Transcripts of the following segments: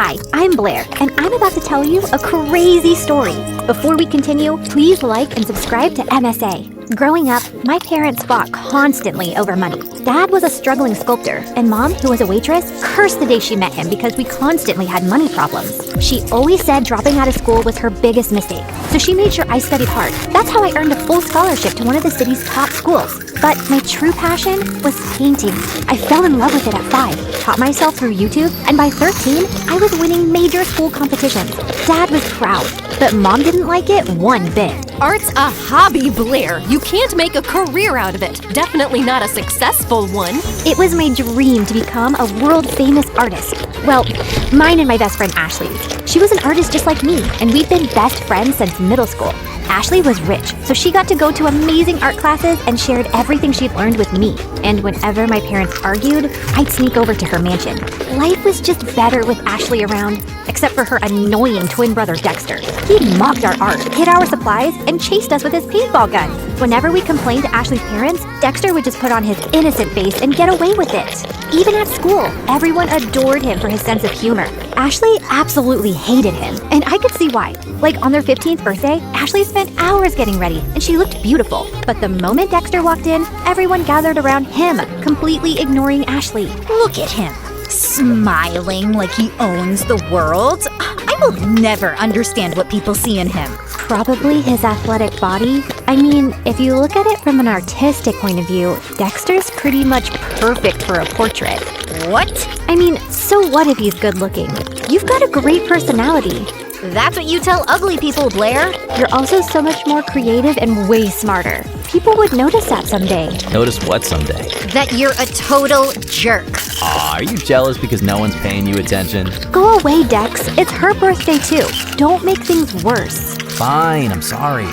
Hi, I'm Blair, and I'm about to tell you a crazy story. Before we continue, please like and subscribe to MSA. Growing up, my parents fought constantly over money. Dad was a struggling sculptor, and Mom, who was a waitress, cursed the day she met him because we constantly had money problems. She always said dropping out of school was her biggest mistake, so she made sure I studied hard. That's how I earned a full scholarship to one of the city's top schools. But my true passion was painting. I fell in love with it at 5, taught myself through YouTube, and by 13, I was winning major school competitions. Dad was proud, but Mom didn't like it one bit. Art's a hobby, Blair. You can't make a career out of it. Definitely not a successful one. It was my dream to become a world-famous artist. Well, mine and my best friend Ashley. She was an artist just like me, and we've been best friends since middle school. Ashley was rich, so she got to go to amazing art classes and shared everything she'd learned with me. And whenever my parents argued, I'd sneak over to her mansion. Life was just better with Ashley around, except for her annoying twin brother Dexter. He mocked our art, hid our supplies, and chased us with his paintball gun. Whenever we complained to Ashley's parents, Dexter would just put on his innocent face and get away with it. Even at school, everyone adored him for his sense of humor. Ashley absolutely hated him, and I could see why. Like on their 15th birthday, Ashley spent hours getting ready, and she looked beautiful. But the moment Dexter walked in, everyone gathered around him, completely ignoring Ashley. Look at him, smiling like he owns the world. I will never understand what people see in him. Probably his athletic body. I mean, if you look at it from an artistic point of view, Dexter's pretty much perfect for a portrait. What? I mean, so what if he's good looking? You've got a great personality. That's what you tell ugly people, Blair. You're also so much more creative and way smarter. People would notice that someday. Notice what someday? That you're a total jerk. Aw, are you jealous because no one's paying you attention? Go away, Dex. It's her birthday too. Don't make things worse. Fine, I'm sorry.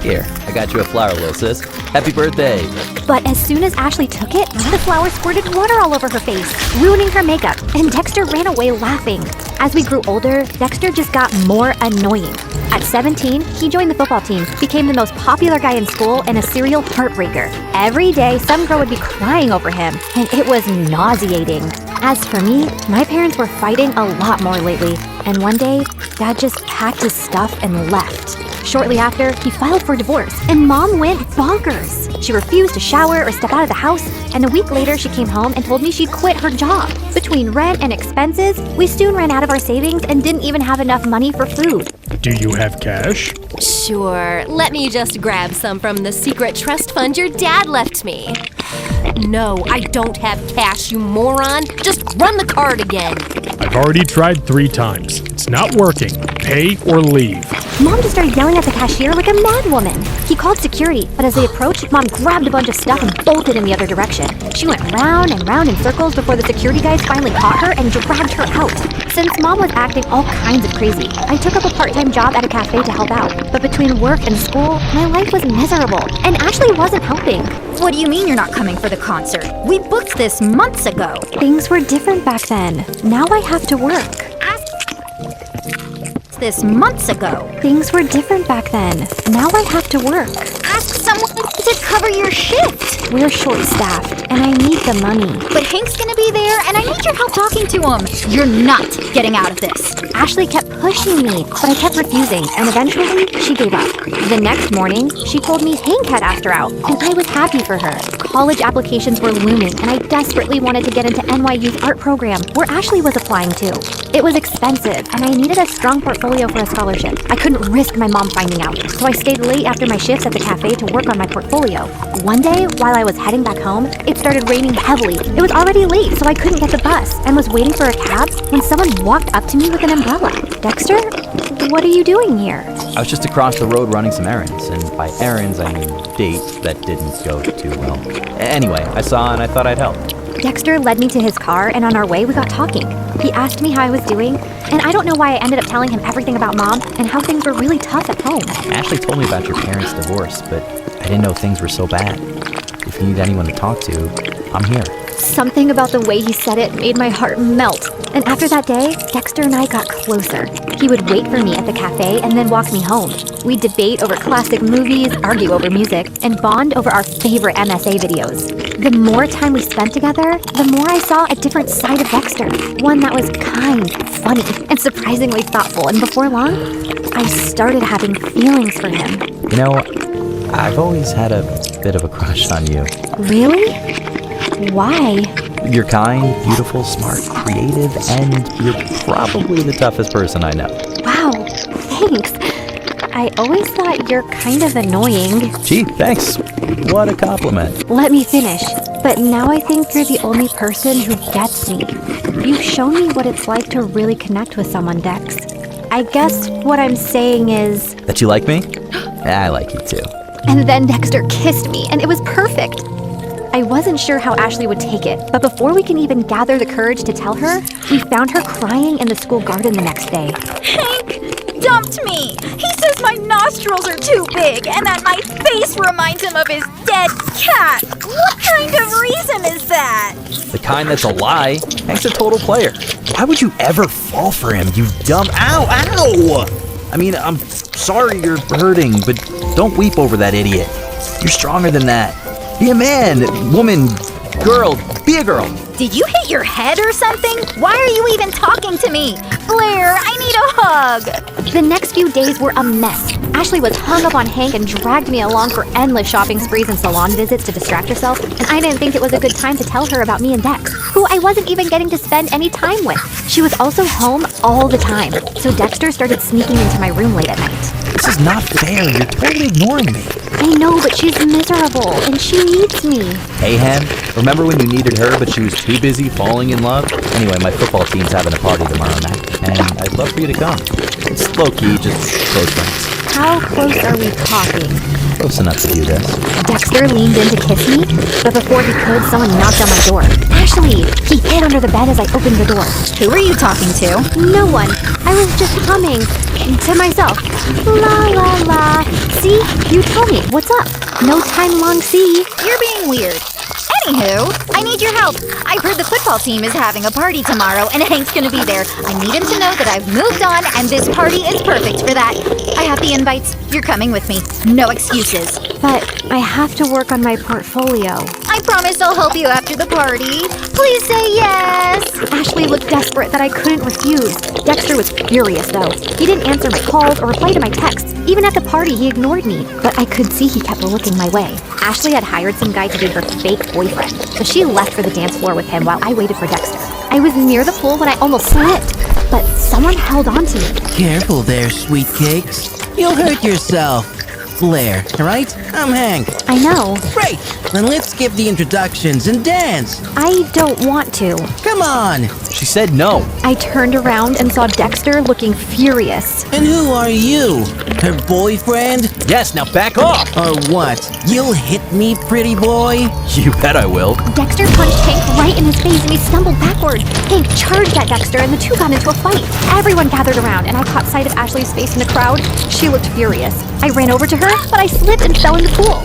Here, I got you a flower, little sis. Happy birthday. But as soon as Ashley took it, the flower squirted water all over her face, ruining her makeup, and Dexter ran away laughing. As we grew older, Dexter just got more annoying. At 17, he joined the football team, became the most popular guy in school, and a serial heartbreaker. Every day, some girl would be crying over him, and it was nauseating. As for me, my parents were fighting a lot more lately, and one day, Dad just packed his stuff and left. Shortly after, he filed for divorce, and Mom went bonkers. She refused to shower or step out of the house, and a week later she came home and told me she'd quit her job. Between rent and expenses, we soon ran out of our savings and didn't even have enough money for food. Do you have cash? Sure. Let me just grab some from the secret trust fund your dad left me. No, I don't have cash, you moron. Just run the card again. I've already tried 3 times. It's not working. Pay or leave. Mom just started yelling at the cashier like a madwoman. He called security, but as they approached, Mom grabbed a bunch of stuff and bolted in the other direction. She went round and round in circles before the security guys finally caught her and dragged her out. Since Mom was acting all kinds of crazy, I took up a part-time job at a cafe to help out. But between work and school, my life was miserable, and Ashley wasn't helping. What do you mean you're not coming for the concert? We booked this months ago. Things were different back then. Now I have to work. This months ago. Things were different back then. Now I have to work. Ask someone to cover your shift. We're short-staffed, and I need the money. But Hank's gonna be there, and I need your help talking to him. You're not getting out of this. Ashley kept pushing me, but I kept refusing, and eventually, she gave up. The next morning, she told me Hank had asked her out, and I was happy for her. College applications were looming, and I desperately wanted to get into NYU's art program, where Ashley was applying to. It was expensive, and I needed a strong portfolio for a scholarship. I couldn't risk my mom finding out, so I stayed late after my shifts at the cafe to work on my portfolio. One day, while I was heading back home, it started raining heavily. It was already late, so I couldn't get the bus, and was waiting for a cab when someone walked up to me with an umbrella. Dexter, what are you doing here? I was just across the road running some errands, and by errands I mean dates that didn't go too well. Anyway, I saw and I thought I'd help. Dexter led me to his car, and on our way we got talking. He asked me how I was doing, and I don't know why I ended up telling him everything about Mom and how things were really tough at home. Ashley told me about your parents' divorce, but I didn't know things were so bad. If you need anyone to talk to, I'm here. Something about the way he said it made my heart melt. And after that day, Dexter and I got closer. He would wait for me at the cafe and then walk me home. We'd debate over classic movies, argue over music, and bond over our favorite MSA videos. The more time we spent together, the more I saw a different side of Dexter. One that was kind, funny, and surprisingly thoughtful. And before long, I started having feelings for him. You know, I've always had a bit of a crush on you. Really? Why? You're kind, beautiful, smart, creative, and you're probably the toughest person I know. Wow, thanks. I always thought you're kind of annoying. Gee, thanks. What a compliment. Let me finish. But now I think you're the only person who gets me. You've shown me what it's like to really connect with someone, Dex. I guess what I'm saying is... That you like me? I like you too. And then Dexter kissed me, and it was perfect. I wasn't sure how Ashley would take it, but before we can even gather the courage to tell her, we found her crying in the school garden the next day. Hank dumped me. He says my nostrils are too big and that my face reminds him of his dead cat. What kind of reason is that? The kind that's a lie. Hank's a total player. Why would you ever fall for him, you dumb... Ow! I mean, I'm sorry you're hurting, but don't weep over that idiot. You're stronger than that. Be a man, woman, girl. Be a girl. Did you hit your head or something? Why are you even talking to me? Blair, I need a hug. The next few days were a mess. Ashley was hung up on Hank and dragged me along for endless shopping sprees and salon visits to distract herself, and I didn't think it was a good time to tell her about me and Dex, who I wasn't even getting to spend any time with. She was also home all the time, so Dexter started sneaking into my room late at night. This is not fair. You're totally ignoring me. I know, but she's miserable, and she needs me. Hey, Hen, remember when you needed her, but she was too busy falling in love? Anyway, my football team's having a party tomorrow night, and I'd love for you to come. It's low-key, just close friends. How close are we talking? Close enough to do this. Dexter leaned in to kiss me, but before he could, someone knocked on my door. Ashley! He hid under the bed as I opened the door. Who are you talking to? No one. I was just humming to myself. La la la. See? You tell me. What's up? No time long see. You're being weird. Anywho, I need your help. I've heard the football team is having a party tomorrow, and Hank's gonna be there. I need him to know that I've moved on, and this party is perfect for that. I have the invites. You're coming with me. No excuses. But I have to work on my portfolio. I promise I'll help you after the party. Please say yes. Ashley looked desperate that I couldn't refuse. Dexter was furious, though. He didn't answer my calls or reply to my texts. Even at the party, he ignored me. But I could see he kept looking my way. Ashley had hired some guy to be her fake boyfriend, so she left for the dance floor with him while I waited for Dexter. I was near the pool when I almost slipped, but someone held on to me. Careful there, sweet cakes. You'll hurt yourself. Blair, right? I'm Hank. I know. Great! Then let's skip the introductions and dance. I don't want to. Come on! She said no. I turned around and saw Dexter looking furious. And who are you? Her boyfriend? Yes, now back off. Or what? You'll hit me, pretty boy? You bet I will. Dexter punched Hank right in his face and he stumbled backward. Hank charged at Dexter and the two got into a fight. Everyone gathered around and I caught sight of Ashley's face in the crowd. She looked furious. I ran over to her, but I slipped and fell in the pool.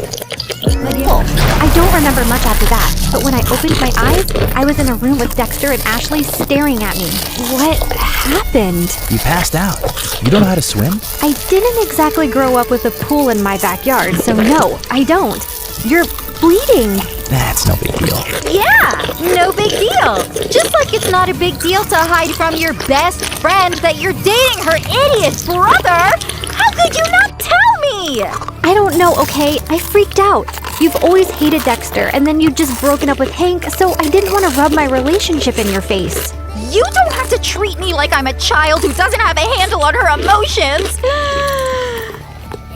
I don't remember much after that, but when I opened my eyes, I was in a room with Dexter and Ashley staring at me. What happened? You passed out. You don't know how to swim? I didn't exactly grow up with a pool in my backyard, so no, I don't. You're bleeding. That's no big deal. Yeah, no big deal. Just like it's not a big deal to hide from your best friend that you're dating her idiot brother. How could you not tell me? I don't know, okay? I freaked out. You've always hated Dexter, and then you'd just broken up with Hank, so I didn't want to rub my relationship in your face. You don't have to treat me like I'm a child who doesn't have a handle on her emotions.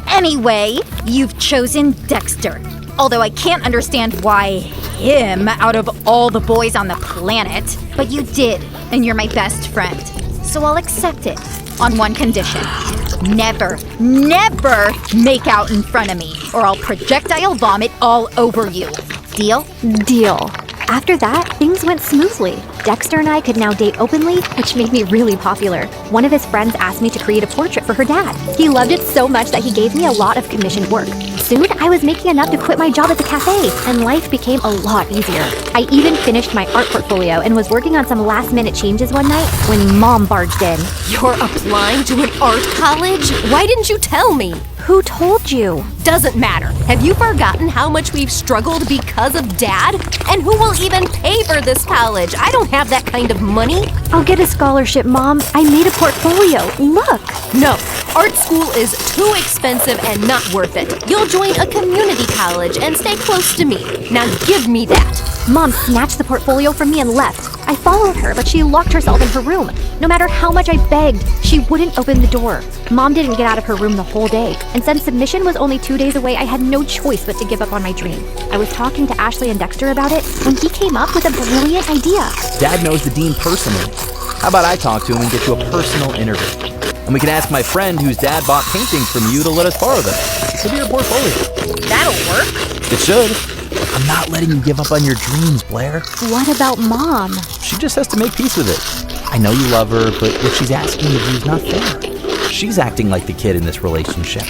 Anyway, you've chosen Dexter. Although I can't understand why him out of all the boys on the planet. But you did, and you're my best friend. So I'll accept it on one condition. Never, never make out in front of me, or I'll projectile vomit all over you. Deal? Deal. After that, things went smoothly. Dexter and I could now date openly, which made me really popular. One of his friends asked me to create a portrait for her dad. He loved it so much that he gave me a lot of commissioned work. Soon, I was making enough to quit my job at the cafe, and life became a lot easier. I even finished my art portfolio and was working on some last-minute changes one night when Mom barged in. You're applying to an art college? Why didn't you tell me? Who told you? Doesn't matter. Have you forgotten how much we've struggled because of Dad? And who will even pay for this college? I don't have that kind of money. I'll get a scholarship, Mom. I made a portfolio. Look. No, art school is too expensive and not worth it. You'll join a community college and stay close to me. Now give me that. Mom snatched the portfolio from me and left. I followed her, but she locked herself in her room. No matter how much I begged, she wouldn't open the door. Mom didn't get out of her room the whole day, and since submission was only 2 days away, I had no choice but to give up on my dream. I was talking to Ashley and Dexter about it when he came up with a brilliant idea. Dad knows the dean personally. How about I talk to him and get you a personal interview? And we can ask my friend whose dad bought paintings from you to let us borrow them. It could be your portfolio. That'll work. It should. I'm not letting you give up on your dreams, Blair. What about Mom? She just has to make peace with it. I know you love her, but what she's asking of you is not fair. She's acting like the kid in this relationship.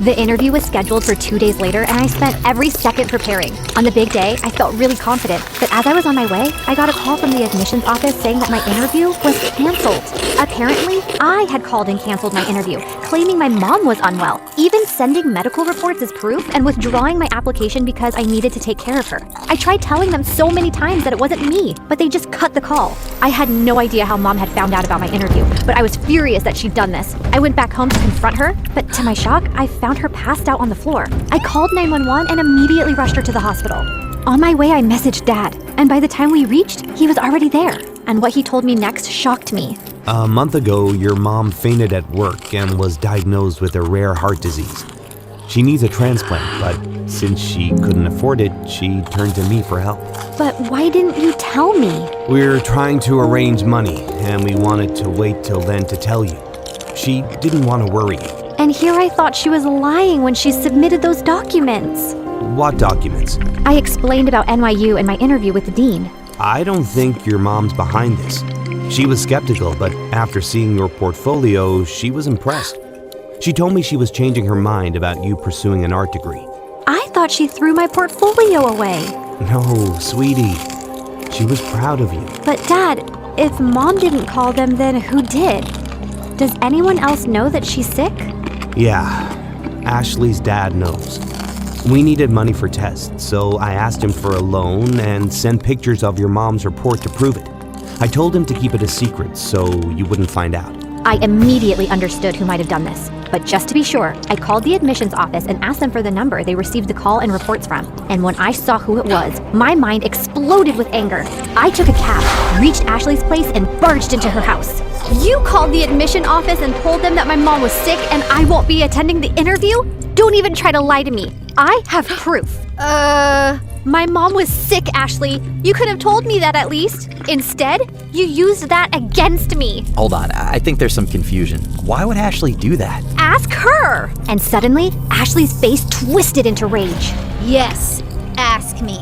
The interview was scheduled for 2 days later, and I spent every second preparing. On the big day, I felt really confident, but as I was on my way, I got a call from the admissions office saying that my interview was canceled. Apparently, I had called and canceled my interview, claiming my mom was unwell, even sending medical reports as proof and withdrawing my application because I needed to take care of her. I tried telling them so many times that it wasn't me, but they just cut the call. I had no idea how Mom had found out about my interview, but I was furious that she'd done this. I went back home to confront her, but to my shock, I found her passed out on the floor. I called 911 and immediately rushed her to the hospital. On my way, I messaged Dad, and by the time we reached, he was already there. And what he told me next shocked me. A month ago, your mom fainted at work and was diagnosed with a rare heart disease. She needs a transplant, but since she couldn't afford it, she turned to me for help. But why didn't you tell me? We're trying to arrange money, and we wanted to wait till then to tell you. She didn't want to worry you. And here I thought she was lying when she submitted those documents. What documents? I explained about NYU and my interview with the dean. I don't think your mom's behind this. She was skeptical, but after seeing your portfolio, she was impressed. She told me she was changing her mind about you pursuing an art degree. I thought she threw my portfolio away. No, sweetie. She was proud of you. But Dad, if Mom didn't call them, then who did? Does anyone else know that she's sick? Yeah, Ashley's dad knows. We needed money for tests, so I asked him for a loan and sent pictures of your mom's report to prove it. I told him to keep it a secret so you wouldn't find out. I immediately understood who might have done this. But just to be sure, I called the admissions office and asked them for the number they received the call and reports from. And when I saw who it was, my mind exploded with anger. I took a cab, reached Ashley's place, and barged into her house. You called the admission office and told them that my mom was sick and I won't be attending the interview? Don't even try to lie to me. I have proof. My mom was sick, Ashley. You could have told me that at least. Instead, you used that against me. Hold on, I think there's some confusion. Why would Ashley do that? Ask her. And suddenly, Ashley's face twisted into rage. Yes, ask me.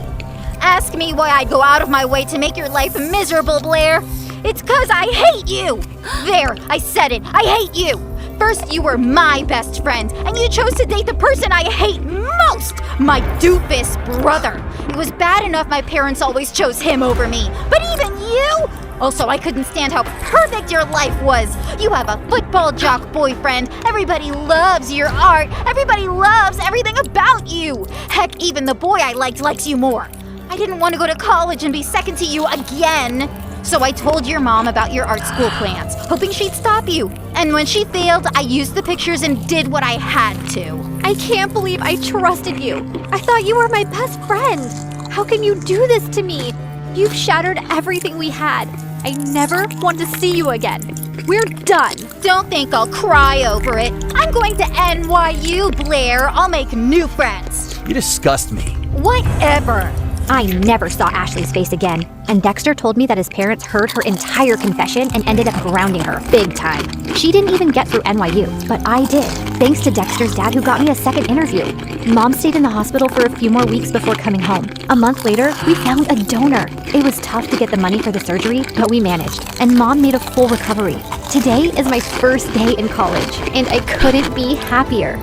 Ask me why I'd go out of my way to make your life miserable, Blair. It's 'cause I hate you. There, I said it. I hate you. First, you were my best friend, and you chose to date the person I hate most, my doofus brother. It was bad enough my parents always chose him over me, but even you? Also, I couldn't stand how perfect your life was. You have a football jock boyfriend. Everybody loves your art. Everybody loves everything about you. Heck, even the boy I likes you more. I didn't want to go to college and be second to you again. So I told your mom about your art school plans, hoping she'd stop you. And when she failed, I used the pictures and did what I had to. I can't believe I trusted you. I thought you were my best friend. How can you do this to me? You've shattered everything we had. I never want to see you again. We're done. Don't think I'll cry over it. I'm going to NYU, Blair. I'll make new friends. You disgust me. Whatever. I never saw Ashley's face again, and Dexter told me that his parents heard her entire confession and ended up grounding her big time. She didn't even get through NYU, but I did, thanks to Dexter's dad who got me a second interview. Mom stayed in the hospital for a few more weeks before coming home. A month later, we found a donor. It was tough to get the money for the surgery, but we managed, and Mom made a full recovery. Today is my first day in college, and I couldn't be happier.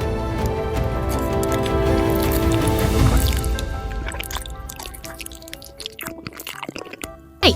Hey,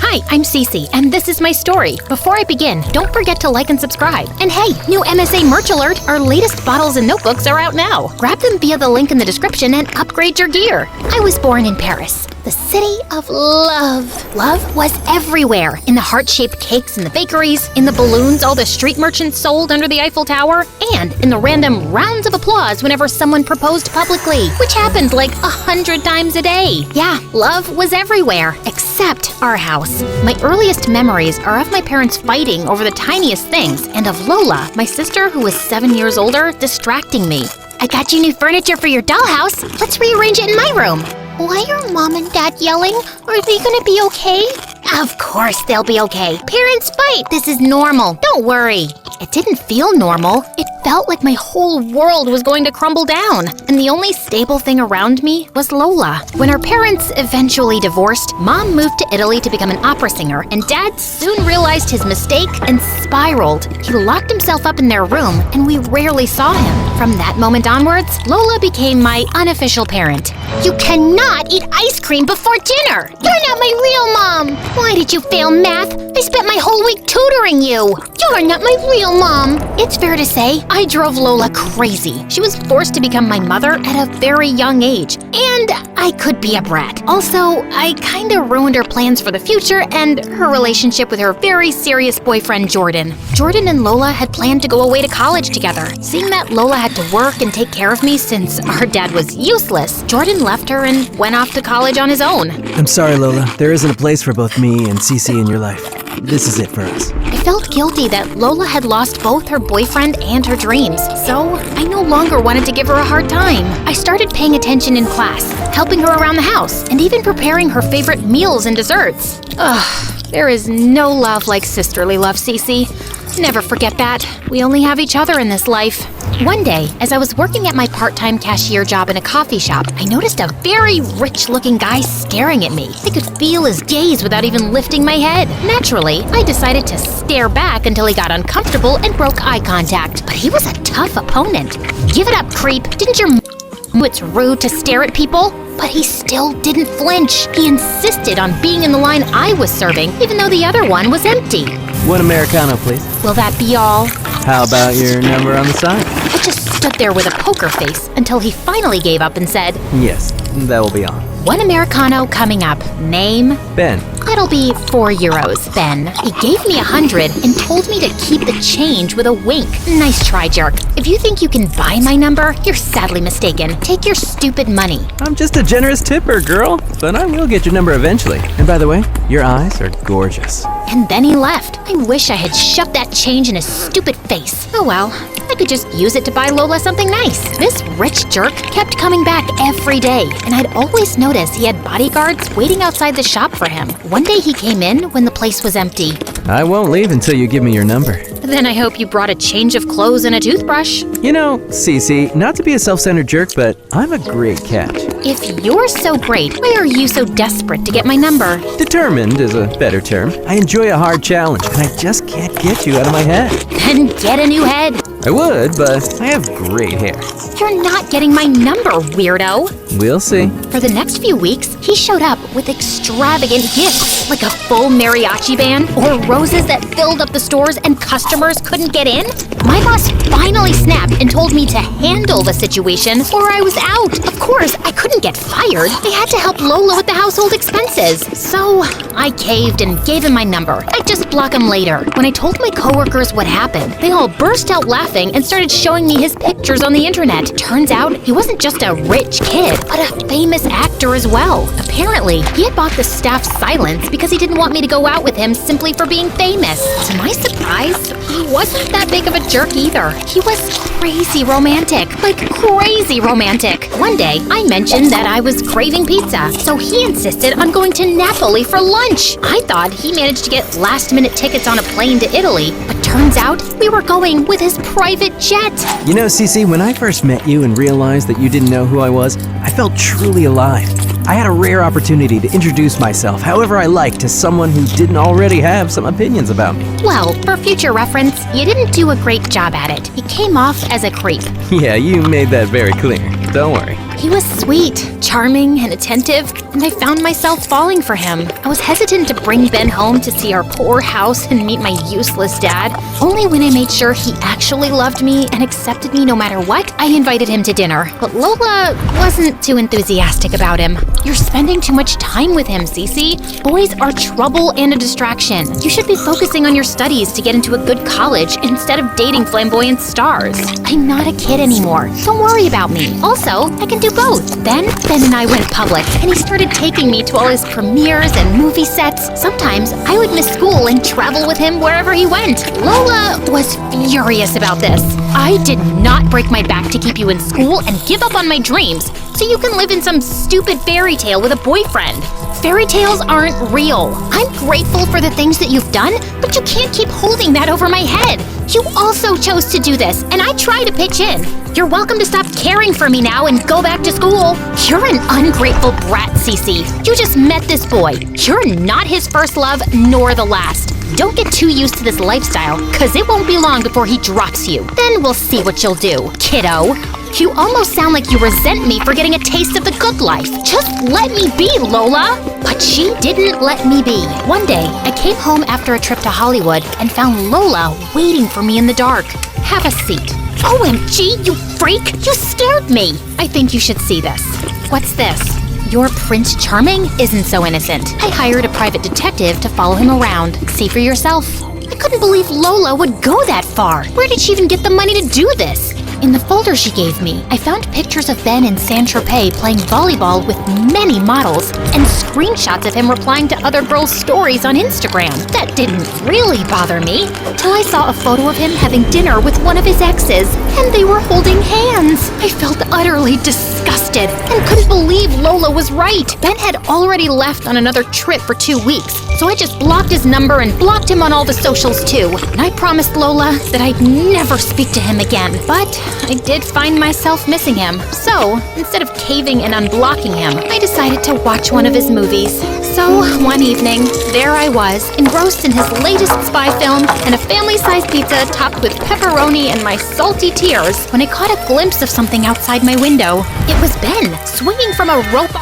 Hi, I'm Cece, and this is my story. Before I begin, don't forget to like and subscribe. And hey, new MSA merch alert! Our latest bottles and notebooks are out now. Grab them via the link in the description and upgrade your gear. I was born in Paris, the city of love. Love was everywhere. In the heart-shaped cakes in the bakeries, in the balloons all the street merchants sold under the Eiffel Tower, and in the random rounds of applause whenever someone proposed publicly, which happened like 100 times a day. Yeah, love was everywhere, except our house. My earliest memories are of my parents fighting over the tiniest things, and of Lola, my sister who was 7 years older, distracting me. I got you new furniture for your dollhouse. Let's rearrange it in my room. Why are Mom and Dad yelling? Are they gonna be okay? Of course they'll be okay. Parents fight. This is normal. Don't worry. It didn't feel normal. It felt like my whole world was going to crumble down. And the only stable thing around me was Lola. When our parents eventually divorced, Mom moved to Italy to become an opera singer, and Dad soon realized his mistake and spiraled. He locked himself up in their room, and we rarely saw him. From that moment onwards, Lola became my unofficial parent. You cannot eat ice cream before dinner! You're not my real mom! Why did you fail math? I spent my whole week tutoring you! You're not my real mom! It's fair to say, I drove Lola crazy. She was forced to become my mother at a very young age, and I could be a brat. Also, I kinda ruined her plans for the future and her relationship with her very serious boyfriend, Jordan. Jordan and Lola had planned to go away to college together. Seeing that Lola had to work and take care of me since our dad was useless, Jordan left her and went off to college on his own. I'm sorry, Lola. There isn't a place for both me and Cece in your life. This is it for us. I felt guilty that Lola had lost both her boyfriend and her dreams, so I no longer wanted to give her a hard time. I started paying attention in class, helping her around the house, and even preparing her favorite meals and desserts. Ugh, there is no love like sisterly love, Cece. Never forget that. We only have each other in this life. One day, as I was working at my part-time cashier job in a coffee shop, I noticed a very rich-looking guy staring at me. I could feel his gaze without even lifting my head. Naturally, I decided to stare back until he got uncomfortable and broke eye contact. But he was a tough opponent. Give it up, creep. Didn't your know it's rude to stare at people? But he still didn't flinch. He insisted on being in the line I was serving, even though the other one was empty. One Americano, please. Will that be all? How about your number on the side? I just stood there with a poker face until he finally gave up and said, Yes, that will be on. One Americano coming up. Name? Ben. That'll be €4. Ben. He gave me 100 and told me to keep the change with a wink. Nice try, jerk. If you think you can buy my number, you're sadly mistaken. Take your stupid money. I'm just a generous tipper, girl. But I will get your number eventually. And by the way, your eyes are gorgeous. And then he left. I wish I had shoved that change in his stupid face. Oh well, I could just use it to buy Lola something nice. This rich jerk kept coming back every day, and I'd always notice he had bodyguards waiting outside the shop for him. One day he came in when the place was empty. I won't leave until you give me your number. Then I hope you brought a change of clothes and a toothbrush. You know, Cece, not to be a self-centered jerk, but I'm a great catch. If you're so great, why are you so desperate to get my number? Determined is a better term. I enjoy a hard challenge, and I just can't get you out of my head. Then get a new head. I would, but I have great hair. You're not getting my number, weirdo. We'll see. For the next few weeks, he showed up with extravagant gifts, like a full mariachi band or roses that filled up the stores and customers couldn't get in. My boss finally snapped and told me to handle the situation or I was out. Of course, I couldn't get fired. I had to help Lola with the household expenses. So I caved and gave him my number. I'd just block him later. When I told my coworkers what happened, they all burst out laughing and started showing me his pictures on the internet. Turns out he wasn't just a rich kid, but a famous actor as well. Apparently, he had bought the staff's silence because he didn't want me to go out with him simply for being famous. To my surprise, he wasn't that big of a jerk either. He was crazy romantic, like crazy romantic. One day, I mentioned that I was craving pizza, so he insisted on going to Napoli for lunch. I thought he managed to get last-minute tickets on a plane to Italy, but turns out we were going with his private jet. You know, Cece, when I first met you and realized that you didn't know who I was, I felt truly alive. I had a rare opportunity to introduce myself however I liked to someone who didn't already have some opinions about me. Well, for future reference, you didn't do a great job at it. You came off as a creep. Yeah, you made that very clear. Don't worry. He was sweet, charming, and attentive, and I found myself falling for him. I was hesitant to bring Ben home to see our poor house and meet my useless dad. Only when I made sure he actually loved me and accepted me no matter what, I invited him to dinner. But Lola wasn't too enthusiastic about him. You're spending too much time with him, Cece. Boys are trouble and a distraction. You should be focusing on your studies to get into a good college instead of dating flamboyant stars. I'm not a kid anymore. Don't worry about me. Also, I can do both. Ben and I went public, and he started taking me to all his premieres and movie sets. Sometimes I would miss school and travel with him wherever he went. Lola was furious about this. I did not break my back to keep you in school and give up on my dreams so you can live in some stupid fairy tale with a boyfriend. Fairy tales aren't real. I'm grateful for the things that you've done, but you can't keep holding that over my head. You also chose to do this, and I try to pitch in. You're welcome to stop caring for me now and go back to school. You're an ungrateful brat, Cece. You just met this boy. You're not his first love, nor the last. Don't get too used to this lifestyle, cause it won't be long before he drops you. Then we'll see what you'll do, kiddo. You almost sound like you resent me for getting a taste of the good life. Just let me be, Lola. But she didn't let me be. One day, I came home after a trip to Hollywood and found Lola waiting for me in the dark. Have a seat. OMG, you freak! You scared me! I think you should see this. What's this? Your Prince Charming isn't so innocent. I hired a private detective to follow him around. See for yourself. I couldn't believe Lola would go that far. Where did she even get the money to do this? In the folder she gave me, I found pictures of Ben in Saint-Tropez playing volleyball with many models and screenshots of him replying to other girls' stories on Instagram. That didn't really bother me, till I saw a photo of him having dinner with one of his exes, and they were holding hands. I felt utterly disgusted and couldn't believe Lola was right. Ben had already left on another trip for 2 weeks, so I just blocked his number and blocked him on all the socials too. And I promised Lola that I'd never speak to him again. But I did find myself missing him. So, instead of caving and unblocking him, I decided to watch one of his movies. So, one evening, there I was, engrossed in his latest spy film and a family-sized pizza topped with pepperoni and my salty tears when I caught a glimpse of something outside my window. It was Ben, swinging from a rope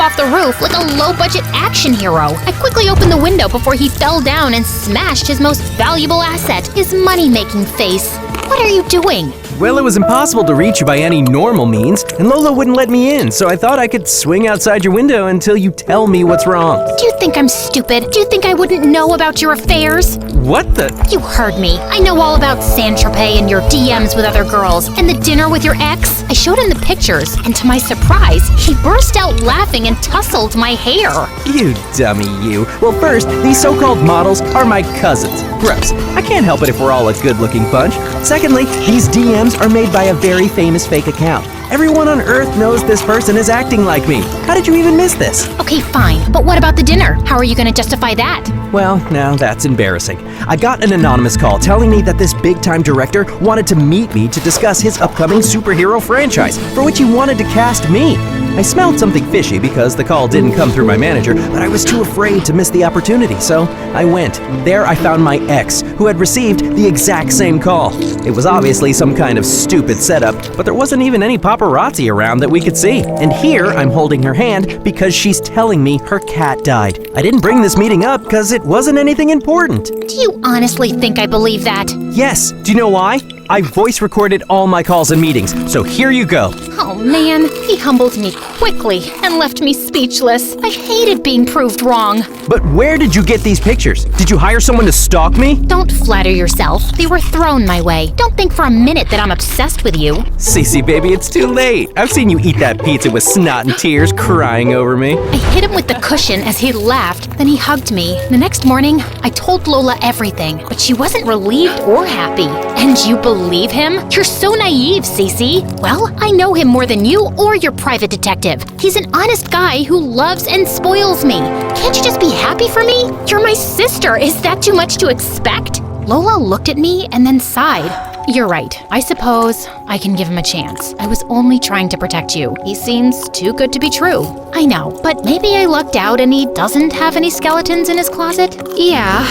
off the roof like a low-budget action hero. I quickly opened the window before he fell down and smashed his most valuable asset, his money-making face. What are you doing? Well, it was impossible to reach you by any normal means, and Lola wouldn't let me in, so I thought I could swing outside your window until you tell me what's wrong. Do you think I'm stupid? Do you think I wouldn't know about your affairs? What the? You heard me. I know all about Saint-Tropez and your DMs with other girls, and the dinner with your ex. I showed him the pictures, and to my surprise, he burst out laughing and tussled my hair. You dummy, you. Well, first, these so-called models are my cousins. Gross. I can't help it if we're all a good-looking bunch. Secondly, these DMs are made by a very famous fake account. Everyone on Earth knows this person is acting like me. How did you even miss this? Okay, fine. But what about the dinner? How are you going to justify that? Well, now that's embarrassing. I got an anonymous call telling me that this big-time director wanted to meet me to discuss his upcoming superhero franchise, for which he wanted to cast me. I smelled something fishy because the call didn't come through my manager, but I was too afraid to miss the opportunity, so I went. There I found my ex, who had received the exact same call. It was obviously some kind of stupid setup, but there wasn't even any paparazzi around that we could see. And here I'm holding her hand because she's telling me her cat died. I didn't bring this meeting up because it wasn't anything important. Do you honestly think I believe that? Yes. Do you know why? I voice recorded all my calls and meetings, so here you go. Oh man, he humbled me quickly and left me speechless. I hated being proved wrong. But where did you get these pictures? Did you hire someone to stalk me? Don't flatter yourself. They were thrown my way. Don't think for a minute that I'm obsessed with you. Cece, baby, it's too late. I've seen you eat that pizza with snot and tears crying over me. I hit him with the cushion as he laughed, then he hugged me. The next morning, I told Lola everything, but she wasn't relieved or happy. And you believe him? You're so naive, Cece. Well, I know him more than you or your private detective. He's an honest guy who loves and spoils me. Can't you just be happy for me? You're my sister. Is that too much to expect? Lola looked at me and then sighed. You're right. I suppose I can give him a chance. I was only trying to protect you. He seems too good to be true. I know, but maybe I lucked out and he doesn't have any skeletons in his closet? Yeah,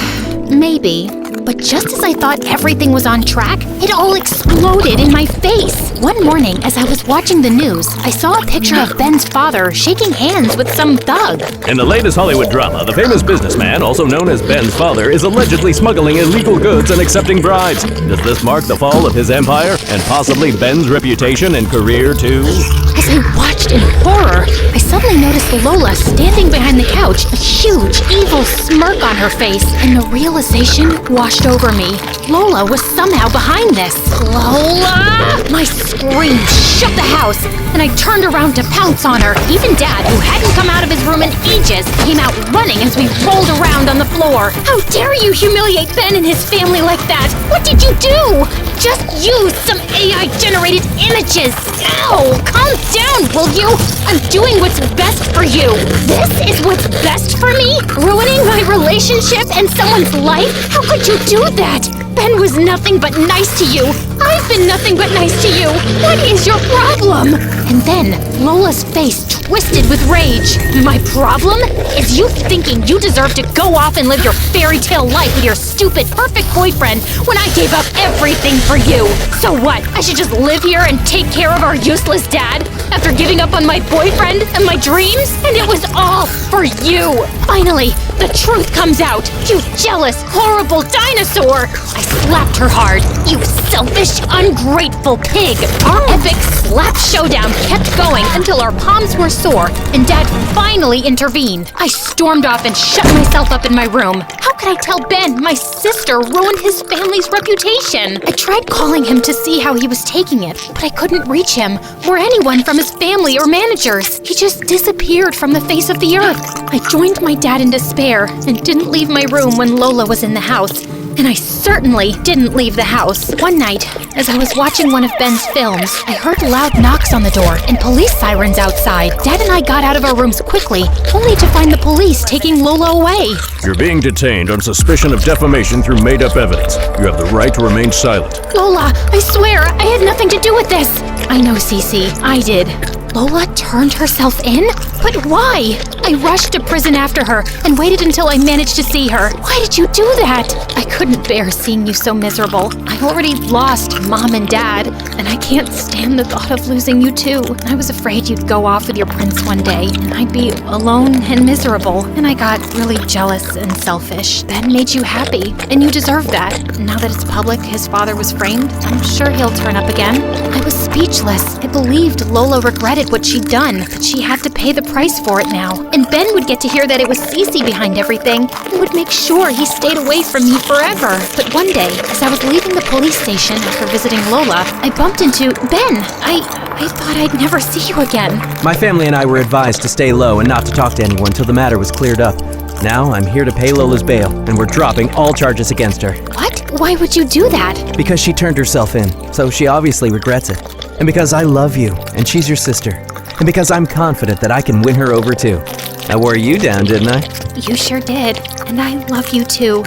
maybe. But just as I thought everything was on track, it all exploded in my face. One morning, as I was watching the news, I saw a picture of Ben's father shaking hands with some thug. In the latest Hollywood drama, the famous businessman, also known as Ben's father, is allegedly smuggling illegal goods and accepting bribes. Does this mark the fall of his empire and possibly Ben's reputation and career too? As I watched in horror, I suddenly noticed Lola standing behind the couch, a huge, evil smirk on her face, and the realization washed over me. Lola was somehow behind this. Lola! My scream shook the house, and I turned around to pounce on her. Even Dad, who hadn't come out of his room in ages, came out running as we rolled around on the floor. How dare you humiliate Ben and his family like that? What did you do? Just use some AI-generated images. Ow! Calm down, will you? I'm doing what's best for you. This is what's best for me? Ruining my relationship and someone's life? How could you do that? Ben was nothing but nice to you. I've been nothing but nice to you. What is your problem? And then Lola's face twisted with rage. My problem is you thinking you deserve to go off and live your fairy tale life with your stupid, perfect boyfriend when I gave up everything for you. So what? I should just live here and take care of our useless dad after giving up on my boyfriend and my dreams? And it was all for you. Finally, the truth comes out. You jealous, horrible dinosaur. I slapped her hard. You selfish, ungrateful pig. Our epic slap showdown kept going until our palms were sore and Dad finally intervened. I stormed off and shut myself up in my room. How could I tell Ben my sister ruined his family's reputation? I tried calling him to see how he was taking it, but I couldn't reach him or anyone from his family or managers. He just disappeared from the face of the earth. I joined my dad in despair and didn't leave my room when Lola was in the house. And I certainly didn't leave the house. One night, as I was watching one of Ben's films, I heard loud knocks on the door and police sirens outside. Dad and I got out of our rooms quickly, only to find the police taking Lola away. You're being detained on suspicion of defamation through made-up evidence. You have the right to remain silent. Lola, I swear, I had nothing to do with this. I know, Cece, I did. Lola turned herself in? But why? I rushed to prison after her and waited until I managed to see her. Why did you do that? I couldn't bear seeing you so miserable. I already lost Mom and Dad, and I can't stand the thought of losing you too. I was afraid you'd go off with your prince one day, and I'd be alone and miserable, and I got really jealous and selfish. Ben made you happy, and you deserve that. Now that it's public his father was framed, I'm sure he'll turn up again. I was speechless. I believed Lola regretted what she'd done, but she had to pay the price for it now. And Ben would get to hear that it was Cece behind everything and would make sure he stayed away from me forever. But one day, as I was leaving the police station after visiting Lola, I bumped into Ben. I thought I'd never see you again. My family and I were advised to stay low and not to talk to anyone till the matter was cleared up. Now I'm here to pay Lola's bail, and we're dropping all charges against her. What? Why would you do that? Because she turned herself in, so she obviously regrets it. And because I love you, and she's your sister. And because I'm confident that I can win her over too. I wore you down, didn't I? You sure did. And I love you too.